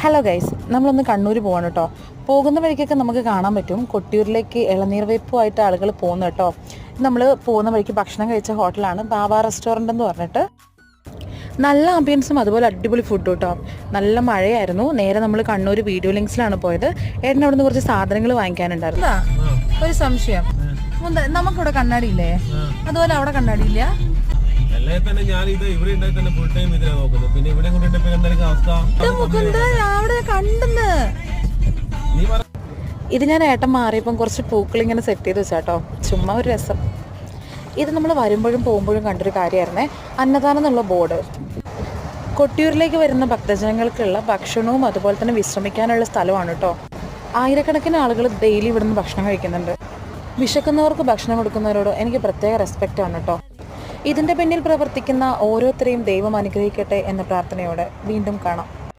Hello guys, നമ്മളൊന്ന് കണ്ണൂർ പോവാണ് കേട്ടോ. പോകുന്ന വഴിക്കൊക്കെ നമുക്ക് കാണാൻ പറ്റും കൊട്ടിയൂരിലേക്ക് ഇളനീർ വെപ്പുമായിട്ട് ആളുകൾ പോകുന്നു കേട്ടോ. നമ്മൾ പോകുന്ന വഴിക്ക് ഭക്ഷണം കഴിച്ച ഹോട്ടലാണ് ബാബ റെസ്റ്റോറൻ്റ് എന്ന് പറഞ്ഞിട്ട്. നല്ല ആംബിയൻസും അതുപോലെ അടിപൊളി ഫുഡ് കേട്ടോ. നല്ല മഴയായിരുന്നു. നേരെ നമ്മൾ കണ്ണൂർ വീഡിയോ ലിങ്ക്സിലാണ് പോയത്. ഏട്ടൻ അവിടെ നിന്ന് കുറച്ച് സാധനങ്ങൾ വാങ്ങിക്കാനുണ്ടായിരുന്നു. ഒരു സംശയം, നമുക്കിവിടെ കണ്ണാടിയില്ലേ, അതുപോലെ അവിടെ കണ്ണാടിയില്ല? ഇത് ഞാൻ ഏട്ടൻ മാറിയപ്പം കുറച്ച് പൂക്കൾ ഇങ്ങനെ സെറ്റ് ചെയ്ത് വെച്ചാട്ടോ, ചുമ്മാ ഒരു രസം. ഇത് നമ്മൾ വരുമ്പോഴും പോകുമ്പോഴും കണ്ടൊരു കാര്യമായിരുന്നേ, അന്നദാനം എന്നുള്ള ബോർഡ്. കൊട്ടിയൂരിലേക്ക് വരുന്ന ഭക്തജനങ്ങൾക്കുള്ള ഭക്ഷണവും അതുപോലെ തന്നെ വിശ്രമിക്കാനുള്ള സ്ഥലമാണ് കേട്ടോ. ആയിരക്കണക്കിന് ആളുകൾ ഡെയിലി ഇവിടുന്ന് ഭക്ഷണം കഴിക്കുന്നുണ്ട്. വിശക്കുന്നവർക്ക് ഭക്ഷണം കൊടുക്കുന്നവരോട് എനിക്ക് പ്രത്യേക റെസ്പെക്റ്റ് ആണ് കേട്ടോ. ഇതിൻ്റെ പിന്നിൽ പ്രവർത്തിക്കുന്ന ഓരോരുത്തരെയും ദൈവം അനുഗ്രഹിക്കട്ടെ എന്ന പ്രാർത്ഥനയോടെ വീണ്ടും കാണാം.